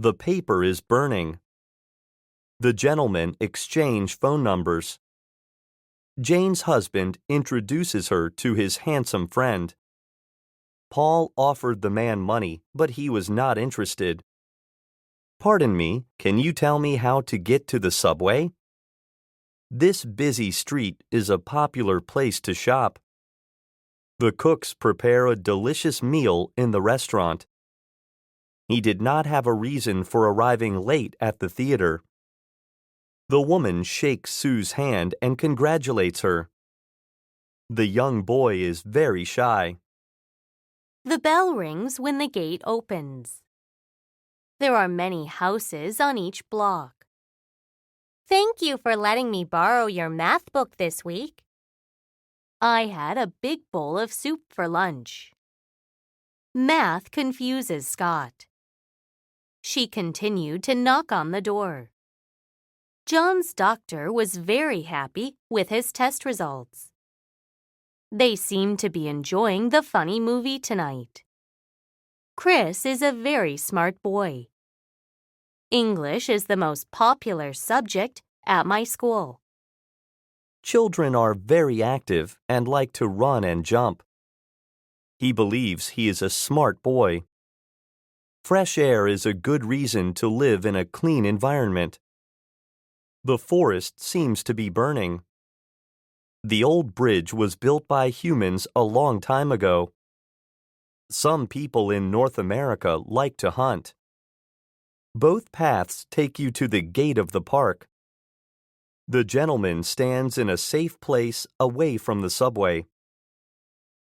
The paper is burning. The gentlemen exchange phone numbers. Jane's husband introduces her to his handsome friend. Paul offered the man money, but he was not interested. Pardon me, can you tell me how to get to the subway? This busy street is a popular place to shop. The cooks prepare a delicious meal in the restaurant. He did not have a reason for arriving late at the theater. The woman shakes Sue's hand and congratulates her. The young boy is very shy. The bell rings when the gate opens. There are many houses on each block. Thank you for letting me borrow your math book this week. I had a big bowl of soup for lunch. Math confuses Scott. She continued to knock on the door. John's doctor was very happy with his test results. They seem to be enjoying the funny movie tonight. Chris is a very smart boy. English is the most popular subject at my school. Children are very active and like to run and jump. He believes he is a smart boy. Fresh air is a good reason to live in a clean environment. The forest seems to be burning. The old bridge was built by humans a long time ago. Some people in North America like to hunt. Both paths take you to the gate of the park. The gentleman stands in a safe place away from the subway.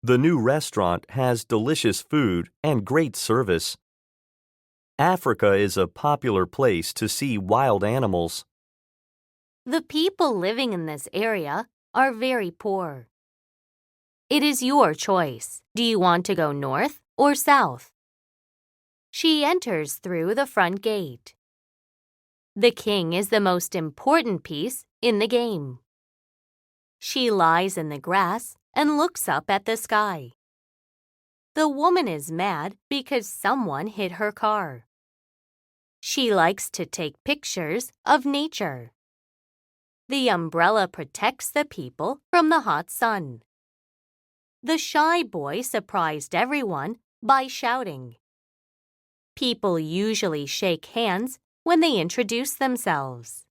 The new restaurant has delicious food and great service. Africa is a popular place to see wild animals. The people living in this area are very poor. It is your choice. Do you want to go north or south? She enters through the front gate. The king is the most important piece in the game. She lies in the grass and looks up at the sky. The woman is mad because someone hit her car. She likes to take pictures of nature. The umbrella protects the people from the hot sun. The shy boy surprised everyone by shouting. People usually shake hands when they introduce themselves.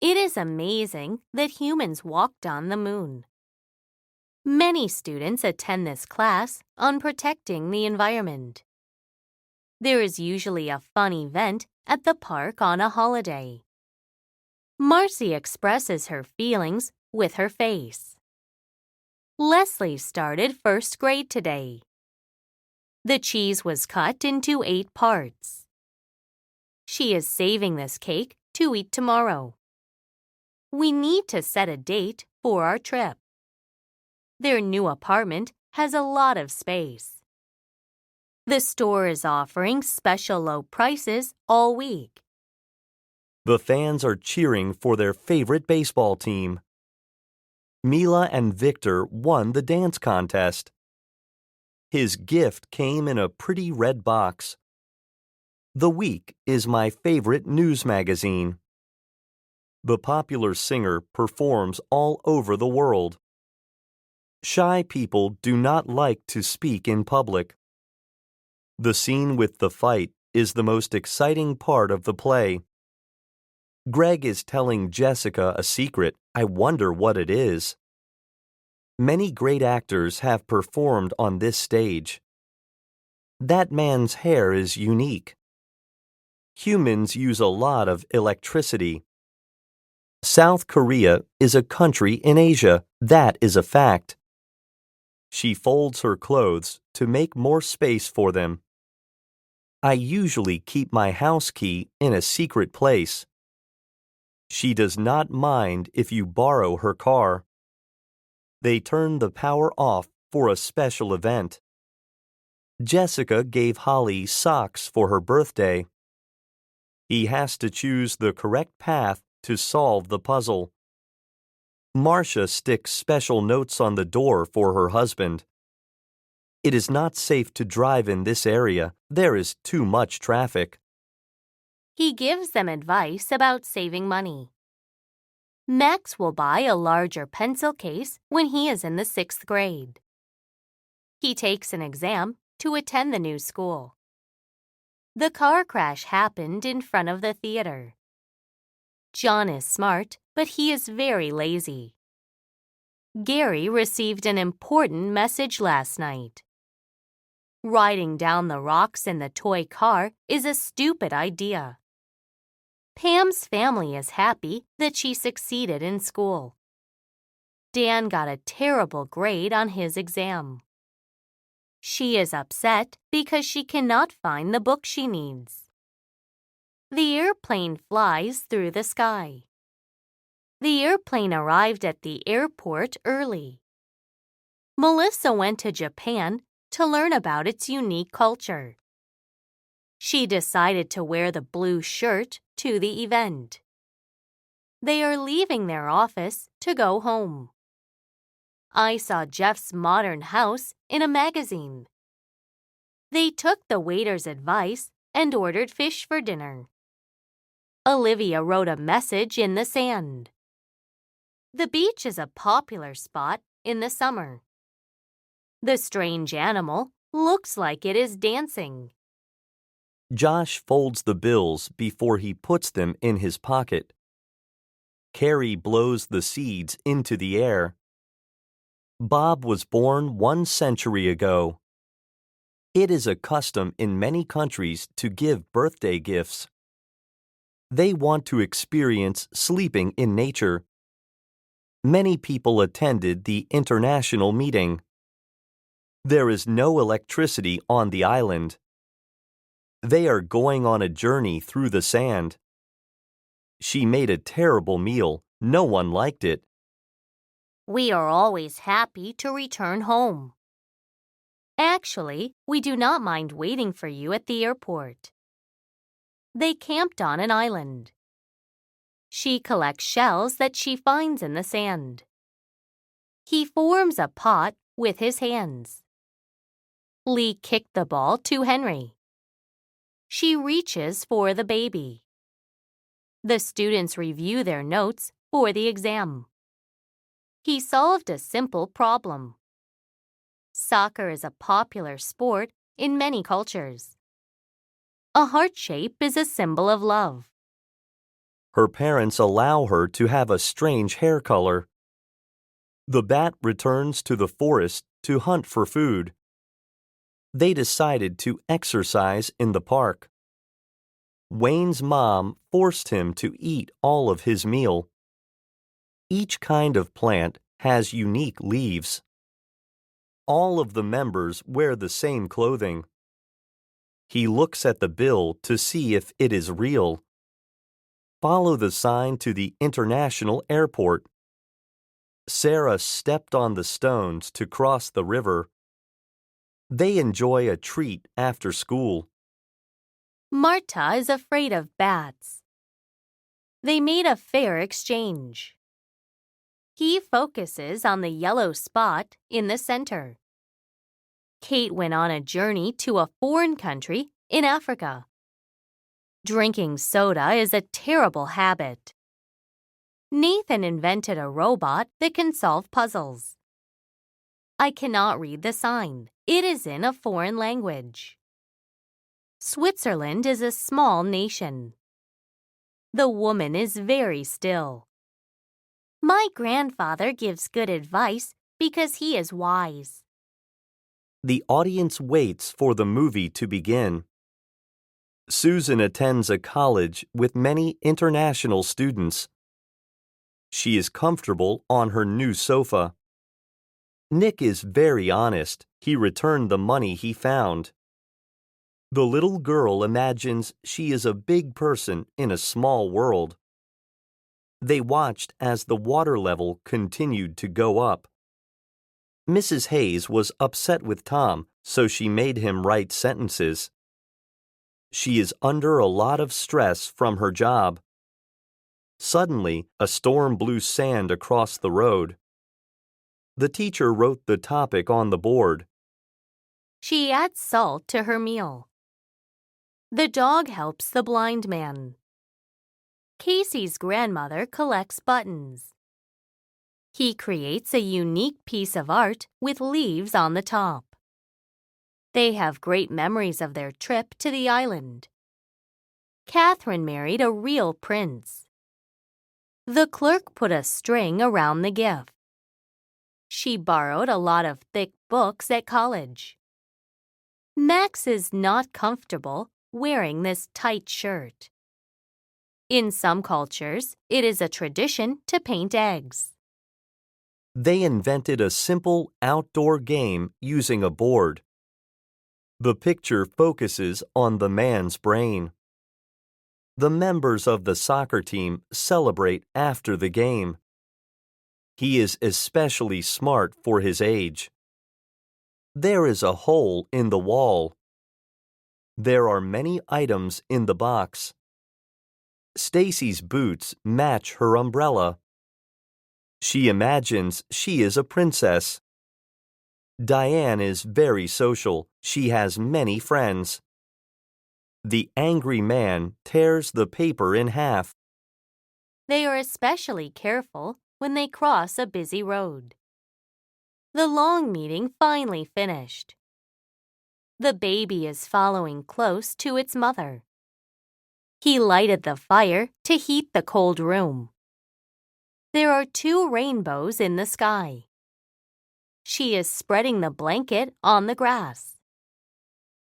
It is amazing that humans walked on the moon. Many students attend this class on protecting the environment. There is usually a fun event at the park on a holiday. Marcy expresses her feelings with her face. Leslie started first grade today. The cheese was cut into 8 parts. She is saving this cake to eat tomorrow. We need to set a date for our trip. Their new apartment has a lot of space. The store is offering special low prices all week. The fans are cheering for their favorite baseball team. Mila and Victor won the dance contest. His gift came in a pretty red box. The Week is my favorite news magazine. The popular singer performs all over the world. Shy people do not like to speak in public. The scene with the fight is the most exciting part of the play. Greg is telling Jessica a secret. I wonder what it is. Many great actors have performed on this stage. That man's hair is unique. Humans use a lot of electricity. South Korea is a country in Asia. That is a fact. She folds her clothes to make more space for them. I usually keep my house key in a secret place. She does not mind if you borrow her car. They turn the power off for a special event. Jessica gave Holly socks for her birthday. He has to choose the correct path to solve the puzzle. Marcia sticks special notes on the door for her husband. It is not safe to drive in this area. There is too much traffic. He gives them advice about saving money. Max will buy a larger pencil case when he is in the 6th grade. He takes an exam to attend the new school. The car crash happened in front of the theater. John is smart, but he is very lazy. Gary received an important message last night. Riding down the rocks in the toy car is a stupid idea. Pam's family is happy that she succeeded in school. Dan got a terrible grade on his exam. She is upset because she cannot find the book she needs. The airplane flies through the sky. The airplane arrived at the airport early. Melissa went to Japan to learn about its unique culture. She decided to wear the blue shirt to the event. They are leaving their office to go home. I saw Jeff's modern house in a magazine. They took the waiter's advice and ordered fish for dinner. Olivia wrote a message in the sand. The beach is a popular spot in the summer. The strange animal looks like it is dancing. Josh folds the bills before he puts them in his pocket. Carrie blows the seeds into the air. Bob was born 1 century ago. It is a custom in many countries to give birthday gifts. They want to experience sleeping in nature. Many people attended the international meeting. There is no electricity on the island. They are going on a journey through the sand. She made a terrible meal. No one liked it. We are always happy to return home. Actually, we do not mind waiting for you at the airport. They camped on an island. She collects shells that she finds in the sand. He forms a pot with his hands. Lee kicked the ball to Henry. She reaches for the baby. The students review their notes for the exam. He solved a simple problem. Soccer is a popular sport in many cultures. A heart shape is a symbol of love. Her parents allow her to have a strange hair color. The bat returns to the forest to hunt for food. They decided to exercise in the park. Wayne's mom forced him to eat all of his meal. Each kind of plant has unique leaves. All of the members wear the same clothing. He looks at the bill to see if it is real. Follow the sign to the international airport. Sarah stepped on the stones to cross the river. They enjoy a treat after school. Marta is afraid of bats. They made a fair exchange. He focuses on the yellow spot in the center. Kate went on a journey to a foreign country in Africa. Drinking soda is a terrible habit. Nathan invented a robot that can solve puzzles. I cannot read the sign. It is in a foreign language. Switzerland is a small nation. The woman is very still. My grandfather gives good advice because he is wise. The audience waits for the movie to begin. Susan attends a college with many international students. She is comfortable on her new sofa. Nick is very honest. He returned the money he found. The little girl imagines she is a big person in a small world. They watched as the water level continued to go up. Mrs. Hayes was upset with Tom, so she made him write sentences. She is under a lot of stress from her job. Suddenly, a storm blew sand across the road. The teacher wrote the topic on the board. She adds salt to her meal. The dog helps the blind man. Casey's grandmother collects buttons. He creates a unique piece of art with leaves on the top. They have great memories of their trip to the island. Catherine married a real prince. The clerk put a string around the gift. She borrowed a lot of thick books at college. Max is not comfortable wearing this tight shirt. In some cultures, it is a tradition to paint eggs. They invented a simple outdoor game using a board. The picture focuses on the man's brain. The members of the soccer team celebrate after the game. He is especially smart for his age. There is a hole in the wall. There are many items in the box. Stacy's boots match her umbrella. She imagines she is a princess. Diane is very social. She has many friends. The angry man tears the paper in half. They are especially careful when they cross a busy road. The long meeting finally finished. The baby is following close to its mother. He lighted the fire to heat the cold room. There are 2 rainbows in the sky. She is spreading the blanket on the grass.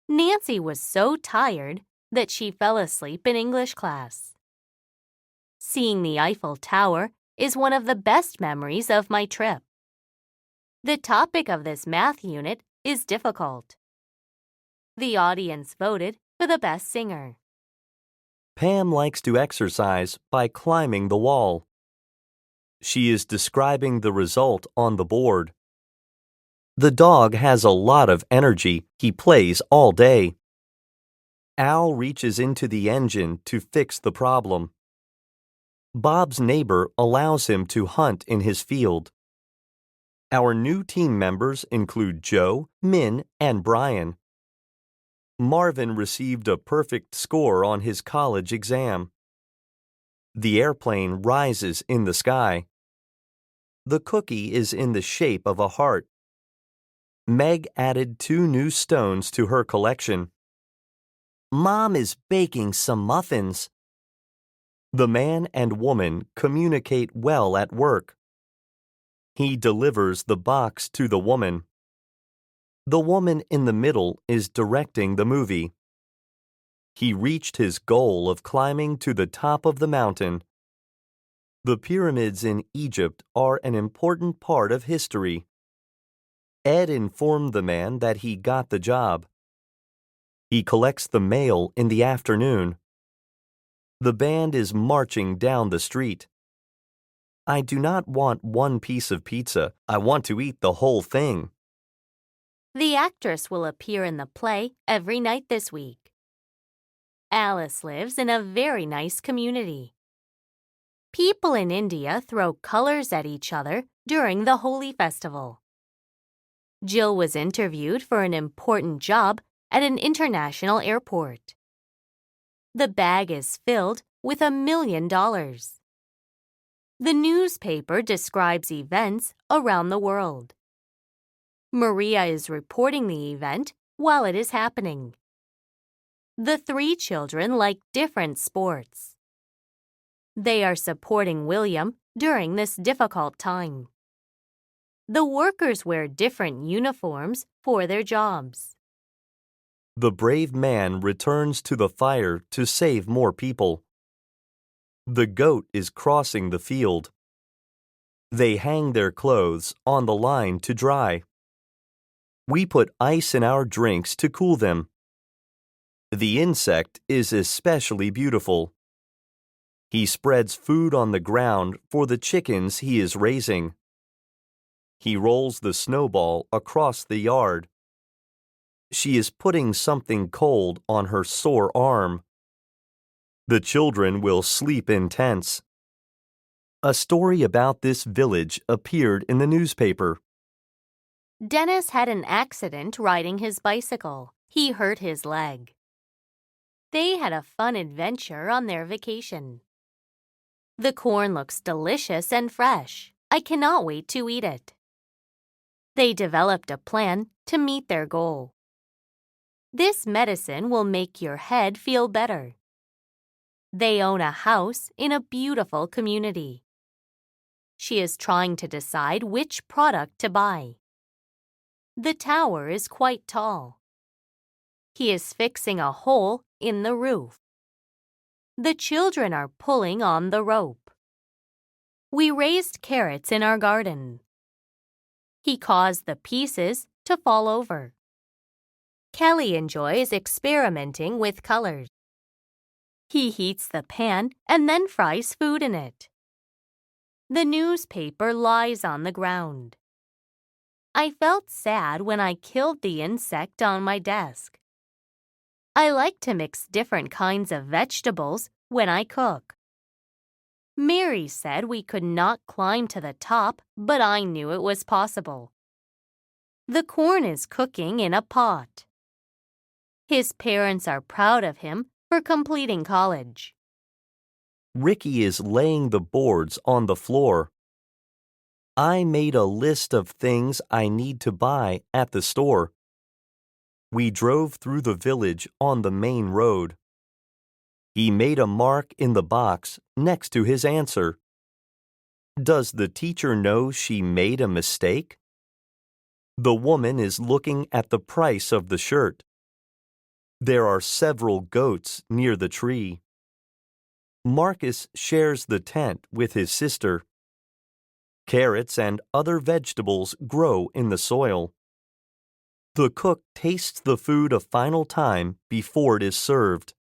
Nancy was so tired that she fell asleep in English class. Seeing the Eiffel Tower is one of the best memories of my trip. The topic of this math unit is difficult. The audience voted for the best singer. Pam likes to exercise by climbing the wall. She is describing the result on the board. The dog has a lot of energy. He plays all day. Al reaches into the engine to fix the problem. Bob's neighbor allows him to hunt in his field. Our new team members include Joe, Min, and Brian. Marvin received a perfect score on his college exam. The airplane rises in the sky. The cookie is in the shape of a heart. Meg added 2 new stones to her collection. Mom is baking some muffins. The man and woman communicate well at work. He delivers the box to the woman. The woman in the middle is directing the movie. He reached his goal of climbing to the top of the mountain. The pyramids in Egypt are an important part of history. Ed informed the man that he got the job. He collects the mail in the afternoon. The band is marching down the street. I do not want 1 piece of pizza. I want to eat the whole thing. The actress will appear in the play every night this week. Alice lives in a very nice community. People in India throw colors at each other during the Holi festival. Jill was interviewed for an important job at an international airport. The bag is filled with $1 million. The newspaper describes events around the world. Maria is reporting the event while it is happening. The 3 children like different sports. They are supporting William during this difficult time. The workers wear different uniforms for their jobs. The brave man returns to the fire to save more people. The goat is crossing the field. They hang their clothes on the line to dry. We put ice in our drinks to cool them. The insect is especially beautiful. He spreads food on the ground for the chickens he is raising. He rolls the snowball across the yard. She is putting something cold on her sore arm. The children will sleep in tents. A story about this village appeared in the newspaper. Dennis had an accident riding his bicycle. He hurt his leg. They had a fun adventure on their vacation. The corn looks delicious and fresh. I cannot wait to eat it. They developed a plan to meet their goal. This medicine will make your head feel better. They own a house in a beautiful community. She is trying to decide which product to buy. The tower is quite tall. He is fixing a hole in the roof. The children are pulling on the rope. We raised carrots in our garden. He caused the pieces to fall over. Kelly enjoys experimenting with colors. He heats the pan and then fries food in it. The newspaper lies on the ground. I felt sad when I killed the insect on my desk. I like to mix different kinds of vegetables when I cook. Mary said we could not climb to the top, but I knew it was possible. The corn is cooking in a pot. His parents are proud of him for completing college. Ricky is laying the boards on the floor. I made a list of things I need to buy at the store. We drove through the village on the main road. He made a mark in the box next to his answer. Does the teacher know she made a mistake? The woman is looking at the price of the shirt. There are several goats near the tree. Marcus shares the tent with his sister. Carrots and other vegetables grow in the soil. The cook tastes the food a final time before it is served.